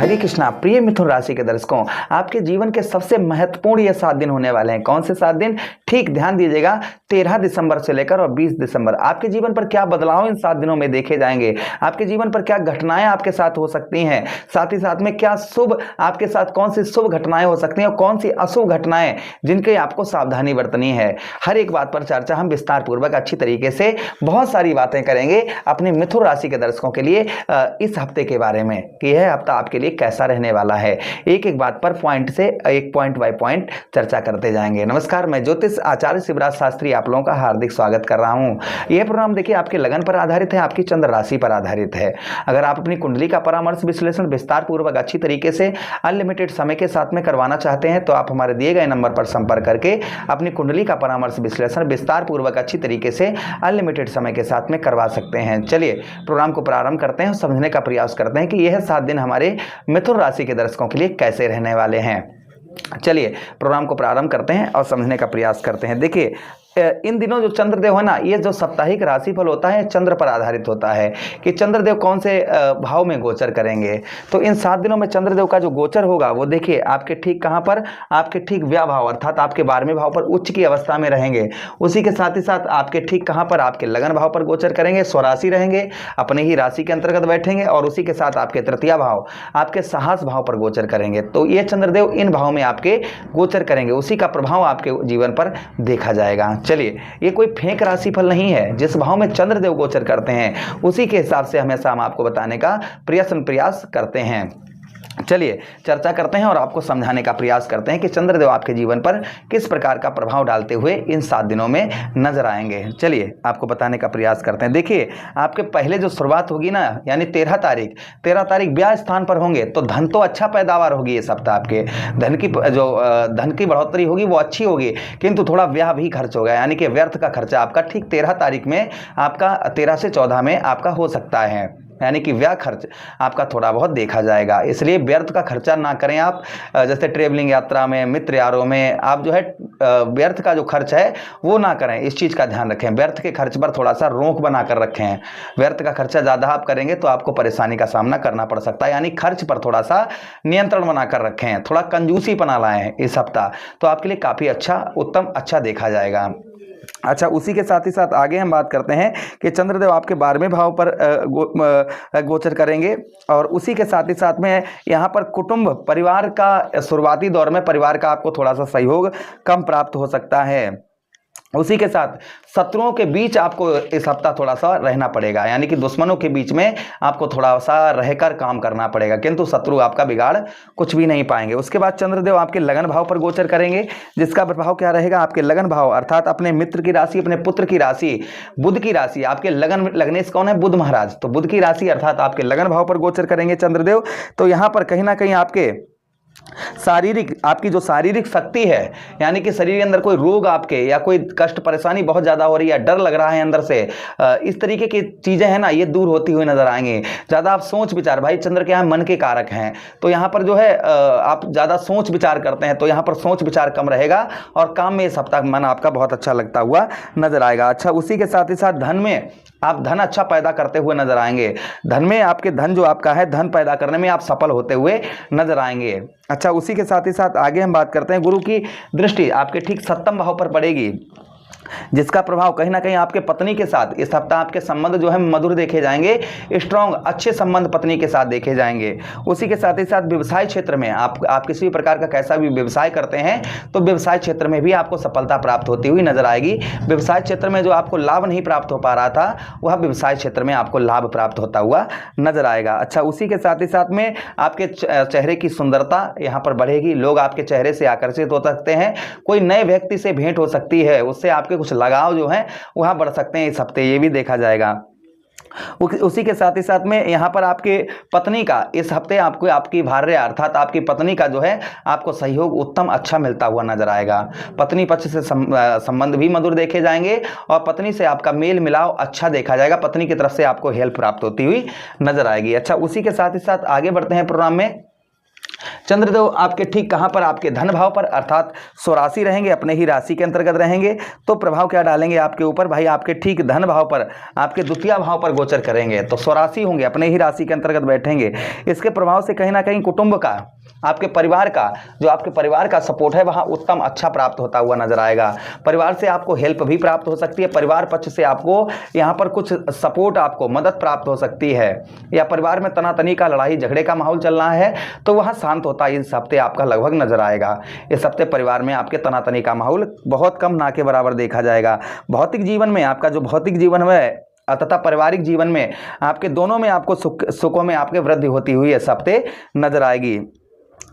हरे कृष्णा। प्रिय मिथुन राशि के दर्शकों, आपके जीवन के सबसे महत्वपूर्ण ये 7 दिन होने वाले हैं। कौन से 7 दिन? ठीक ध्यान दीजिएगा, 13 दिसंबर से लेकर और 20 दिसंबर। आपके जीवन पर क्या बदलाव इन 7 दिनों में देखे जाएंगे, आपके जीवन पर क्या घटनाएं आपके साथ हो सकती हैं, साथ ही साथ में क्या शुभ आपके साथ कौन सी शुभ घटनाएं हो सकती हैं और कौन सी अशुभ घटनाएं जिनके आपको सावधानी बरतनी है। हर एक बात पर चर्चा हम विस्तार पूर्वक अच्छी तरीके से बहुत सारी बातें करेंगे अपने मिथुन राशि के दर्शकों के लिए इस हफ्ते के बारे में कि यह हफ्ता आपके लिए कैसा रहने वाला है। एक एक बात पर पॉइंट से एक पॉइंट बाय पॉइंट चर्चा करते जाएंगे। नमस्कार, मैं ज्योतिष आचार्य शिवराज शास्त्री आप लोगों का हार्दिक स्वागत कर रहा हूं। यह प्रोग्राम देखिए आपके लगन पर आधारित है, आपकी चंद्र राशि पर आधारित है। अगर आप अपनी कुंडली का परामर्श विश्लेषण विस्तार पूर्वक अच्छी तरीके से अनलिमिटेड समय के साथ में करवाना चाहते हैं तो आप हमारे दिए गए नंबर पर संपर्क करके अपनी कुंडली का परामर्श विश्लेषण विस्तार पूर्वक अच्छी तरीके से अनलिमिटेड समय के साथ में करवा सकते हैं। चलिए प्रोग्राम को प्रारंभ करते हैं, समझने का प्रयास करते हैं कि यह 7 दिन हमारे मिथुन राशि के दर्शकों के लिए कैसे रहने वाले हैं। चलिए प्रोग्राम को प्रारंभ करते हैं और समझने का प्रयास करते हैं। देखिए इन दिनों जो चंद्रदेव है ना, ये जो साप्ताहिक राशिफल होता है चंद्र पर आधारित होता है कि चंद्रदेव कौन से भाव में गोचर करेंगे। तो इन 7 दिनों में चंद्रदेव का जो गोचर होगा वो देखिए आपके ठीक कहाँ पर, आपके ठीक व्यय भाव अर्थात आपके 12वें भाव पर उच्च की अवस्था में रहेंगे। उसी के साथ ही साथ आपके ठीक कहाँ पर, आपके लगन भाव पर गोचर करेंगे, स्वराशि रहेंगे, अपने ही राशि के अंतर्गत बैठेंगे और उसी के साथ आपके तृतीय भाव आपके साहस भाव पर गोचर करेंगे। तो ये चंद्रदेव इन भाव में आपके गोचर करेंगे, उसी का प्रभाव आपके जीवन पर देखा जाएगा। चलिए ये कोई फेक राशिफल नहीं है, जिस भाव में चंद्रदेव गोचर करते हैं उसी के हिसाब से हमेशा हम आपको बताने का प्रयास करते हैं। चलिए चर्चा करते हैं और आपको समझाने का प्रयास करते हैं कि चंद्रदेव आपके जीवन पर किस प्रकार का प्रभाव डालते हुए इन 7 दिनों में नजर आएंगे। चलिए आपको बताने का प्रयास करते हैं। देखिए आपके पहले जो शुरुआत होगी ना, यानी 13 तारीख ब्याह स्थान पर होंगे तो धन तो अच्छा पैदावार होगी। इस सप्ताह आपके धन की बढ़ोतरी होगी वो अच्छी होगी, किंतु थोड़ा ब्याह भी खर्च होगा, यानी कि व्यर्थ का खर्चा आपका ठीक 13 तारीख में आपका 13 से 14 में आपका हो सकता है, यानी कि व्यय खर्च आपका थोड़ा बहुत देखा जाएगा। इसलिए व्यर्थ का खर्चा ना करें आप, जैसे ट्रेवलिंग यात्रा में, मित्र यारों में आप जो है व्यर्थ का जो खर्च है वो ना करें। इस चीज़ का ध्यान रखें, व्यर्थ के खर्च पर थोड़ा सा रोक बना कर रखें। व्यर्थ का खर्चा ज़्यादा आप करेंगे तो आपको परेशानी का सामना करना पड़ सकता है, यानी खर्च पर थोड़ा सा नियंत्रण बना कर रखें, थोड़ा कंजूसी पना लाएँ इस हफ्ता, तो आपके लिए काफ़ी अच्छा देखा जाएगा। अच्छा, उसी के साथ ही साथ आगे हम बात करते हैं कि चंद्रदेव आपके 12वें भाव पर गोचर करेंगे और उसी के साथ ही साथ में यहाँ पर कुटुंब परिवार का शुरुआती दौर में परिवार का आपको थोड़ा सा सहयोग कम प्राप्त हो सकता है। उसी के साथ शत्रुओं के बीच आपको इस हफ्ता थोड़ा सा रहना पड़ेगा, यानी कि दुश्मनों के बीच में आपको थोड़ा सा रहकर काम करना पड़ेगा, किंतु शत्रु आपका बिगाड़ कुछ भी नहीं पाएंगे। उसके बाद चंद्रदेव आपके लगन भाव पर गोचर करेंगे, जिसका प्रभाव क्या रहेगा, आपके लगन भाव अर्थात अपने मित्र की राशि, अपने पुत्र की राशि, बुध की राशि, आपके लगनेश कौन है, बुध महाराज, तो बुध की राशि अर्थात आपके लगन भाव पर गोचर करेंगे चंद्रदेव। तो यहाँ पर कहीं ना कहीं आपके आपकी जो शारीरिक शक्ति है, यानी कि शरीर के अंदर कोई रोग आपके या कोई कष्ट परेशानी बहुत ज़्यादा हो रही है, डर लग रहा है अंदर से, इस तरीके की चीज़ें हैं ना, ये दूर होती हुई नजर आएंगी। ज़्यादा आप सोच विचार, भाई चंद्र के यहाँ मन के कारक हैं, तो यहाँ पर जो है आप ज़्यादा सोच विचार करते हैं तो यहाँ पर सोच विचार कम रहेगा और काम में इस सप्ताह मन आपका बहुत अच्छा लगता हुआ नजर आएगा। अच्छा, उसी के साथ ही साथ धन में आप धन अच्छा पैदा करते हुए नजर आएंगे। धन में आपके धन जो आपका है, धन पैदा करने में आप सफल होते हुए नजर आएंगे। अच्छा, उसी के साथ ही साथ आगे हम बात करते हैं, गुरु की दृष्टि आपके ठीक 7वें भाव पर पड़ेगी, जिसका प्रभाव कहीं ना कहीं आपके पत्नी के साथ इस हफ्ता आपके संबंध जो है मधुर देखे जाएंगे, स्ट्रॉन्ग अच्छे संबंध पत्नी के साथ देखे जाएंगे। उसी के साथ ही साथ व्यवसाय क्षेत्र में आप किसी भी प्रकार का कैसा भी व्यवसाय करते हैं तो व्यवसाय क्षेत्र में भी आपको सफलता प्राप्त होती हुई नजर आएगी। व्यवसाय क्षेत्र में जो आपको लाभ नहीं प्राप्त हो पा रहा था वह व्यवसाय क्षेत्र में आपको लाभ प्राप्त होता हुआ नजर आएगा। अच्छा, उसी के साथ ही साथ में आपके चेहरे की सुंदरता यहाँ पर बढ़ेगी, लोग आपके चेहरे से आकर्षित हो सकते हैं, कोई नए व्यक्ति से भेंट हो सकती है, उससे आपके कुछ लगाव जो है वहां बढ़ सकते हैं इस हफ्ते, ये भी देखा जाएगा। उसी के साथ ही साथ में यहाँ पर आपके पत्नी का इस हफ्ते आपको आपकी भार्या अर्थात आपकी पत्नी का जो है आपको सहयोग उत्तम अच्छा मिलता हुआ नजर आएगा। पत्नी पक्ष से संबंध भी मधुर देखे जाएंगे और पत्नी से आपका मेल मिलाव अच्छा देखा जाएगा, पत्नी की तरफ से आपको हेल्प प्राप्त होती हुई नजर आएगी। अच्छा, उसी के साथ ही साथ आगे बढ़ते हैं प्रोग्राम में। चंद्रदेव आपके ठीक कहां पर, आपके धन भाव पर, अर्थात स्वराशि रहेंगे, अपने ही राशि के अंतर्गत रहेंगे। तो प्रभाव क्या डालेंगे आपके ऊपर भाई, आपके ठीक धन भाव पर, आपके द्वितीय भाव पर गोचर करेंगे। तो स्वराशि होंगे, अपने ही राशि के अंतर्गत बैठेंगे। इसके प्रभाव से कहीं ना कहीं कुटुंब का, आपके परिवार का, जो आपके परिवार का सपोर्ट है वहां उत्तम अच्छा प्राप्त होता हुआ नजर आएगा। परिवार से आपको हेल्प भी प्राप्त हो सकती है, परिवार पक्ष से आपको यहां पर कुछ सपोर्ट, आपको मदद प्राप्त हो सकती है। या परिवार में तनातनी का, लड़ाई झगड़े का माहौल चल रहा है तो वहां शांत होता इस हफ्ते आपका लगभग नजर आएगा। इस हफ्ते परिवार में आपके तनातनी का माहौल बहुत कम, ना के बराबर देखा जाएगा। भौतिक जीवन में, आपका जो भौतिक जीवन है तथा पारिवारिक जीवन में, आपके दोनों में आपको सुखों में आपके वृद्धि होती हुई इस हफ्ते नजर आएगी।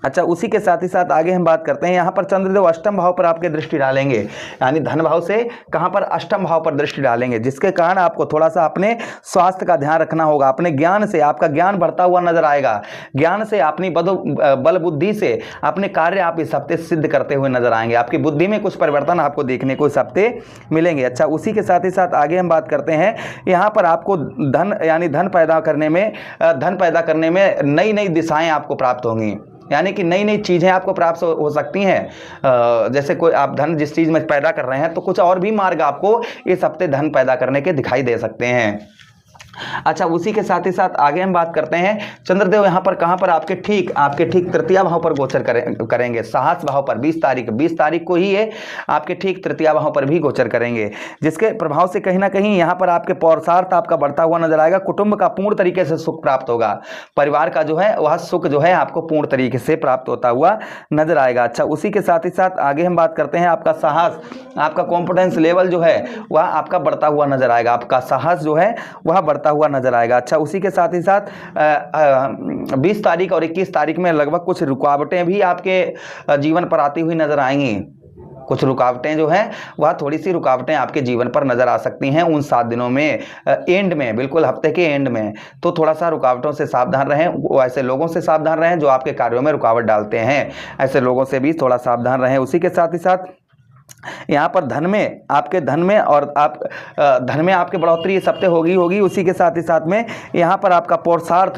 अच्छा, उसी के साथ ही साथ आगे हम बात करते हैं, यहाँ पर चंद्रदेव अष्टम भाव पर आपके दृष्टि डालेंगे, यानी धन भाव से कहाँ पर, अष्टम भाव पर दृष्टि डालेंगे, जिसके कारण आपको थोड़ा सा अपने स्वास्थ्य का ध्यान रखना होगा। अपने ज्ञान से, आपका ज्ञान बढ़ता हुआ नजर आएगा। ज्ञान से, अपनी बल बुद्धि से अपने कार्य आप इस हफ्ते सिद्ध करते हुए नजर आएंगे। आपकी बुद्धि में कुछ परिवर्तन आपको देखने को इस हफ्ते मिलेंगे। अच्छा, उसी के साथ ही साथ आगे हम बात करते हैं, यहाँ पर आपको धन, यानी धन पैदा करने में नई नई दिशाएं आपको प्राप्त होंगी, यानी कि नई नई चीज़ें आपको प्राप्त हो सकती हैं। जैसे कोई आप धन जिस चीज़ में पैदा कर रहे हैं तो कुछ और भी मार्ग आपको इस हफ्ते धन पैदा करने के दिखाई दे सकते हैं। अच्छा, उसी के साथ ही साथ आगे हम बात करते हैं, चंद्रदेव यहाँ पर कहाँ पर, आपके ठीक तृतीय भाव पर गोचर करेंगे, साहस भाव पर। 20 तारीख को ही ये आपके ठीक तृतीय भाव पर भी गोचर करेंगे, जिसके प्रभाव से कहीं ना कहीं यहाँ पर आपके पौरुषार्थ आपका बढ़ता हुआ नजर आएगा। कुटुंब का पूर्ण तरीके से सुख प्राप्त होगा, परिवार का जो है वह सुख जो है आपको पूर्ण तरीके से प्राप्त होता हुआ नजर आएगा। अच्छा, उसी के साथ ही साथ आगे हम बात करते हैं, आपका साहस, आपका कॉन्फिडेंस लेवल जो है वह आपका बढ़ता हुआ नजर आएगा, आपका साहस जो है वह बढ़ता हुआ नजर आएगा। अच्छा, उसी के साथ ही साथ 20 तारीख और 21 तारीख में लगभग कुछ रुकावटें भी आपके जीवन पर आती हुई नजर आएंगी। कुछ रुकावटें जो हैं वह थोड़ी सी रुकावटें आपके जीवन पर नजर आ सकती हैं उन 7 दिनों में, एंड में, बिल्कुल हफ्ते के एंड में। तो थोड़ा सा रुकावटों से सावधान रहें, ऐसे लोगों से सावधान रहें जो आपके कार्यों में रुकावट डालते हैं, ऐसे लोगों से भी थोड़ा सावधान रहें। उसी के साथ ही साथ यहाँ पर धन में आपके बढ़ोतरी इस हफ्ते होगी। उसी के साथ ही साथ में यहाँ पर आपका पुरुषार्थ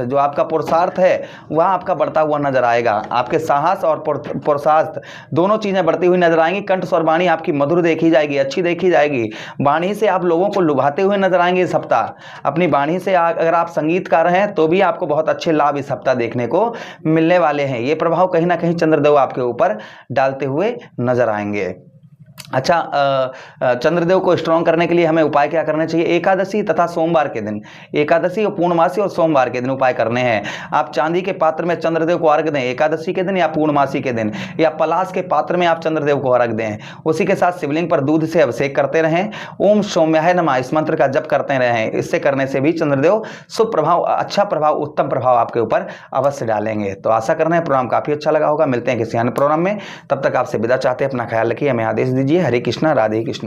है वह आपका बढ़ता हुआ नजर आएगा। आपके साहस और पुरुषार्थ दोनों चीजें बढ़ती हुई नजर आएंगी। कंठ स्वर वाणी आपकी मधुर देखी जाएगी, अच्छी देखी जाएगी। वाणी से आप लोगों को लुभाते हुए नजर आएंगे इस हफ्ता। अपनी वाणी से अगर आप संगीतकार हैं तो भी आपको बहुत अच्छे लाभ इस हफ्ता देखने को मिलने वाले हैं। ये प्रभाव कहीं ना कहीं चंद्रदेव आपके ऊपर डालते हुए नजर आएंगे। अच्छा, चंद्रदेव को स्ट्रॉन्ग करने के लिए हमें उपाय क्या करने चाहिए? एकादशी तथा सोमवार के दिन, एकादशी और पूर्णमासी और सोमवार के दिन उपाय करने हैं। आप चांदी के पात्र में चंद्रदेव को अर्घ दें एकादशी के दिन या पूर्णमासी के दिन, या पलाश के पात्र में आप चंद्रदेव को अर्घ दें। उसी के साथ शिवलिंग पर दूध से अभिषेक करते रहें। ओम सौम्याय नमः इस मंत्र का जप करते रहें। इससे करने से भी चंद्रदेव शुभ प्रभाव, अच्छा प्रभाव, उत्तम प्रभाव आपके ऊपर अवश्य डालेंगे। तो आशा करना है प्रोग्राम काफी अच्छा लगा होगा। मिलते हैं किसी अन्य प्रोग्राम में, तब तक आपसे विदा चाहते हैं। अपना ख्याल रखिए, हमें आदेश दीजिए। हरे कृष्णा, राधे कृष्णा।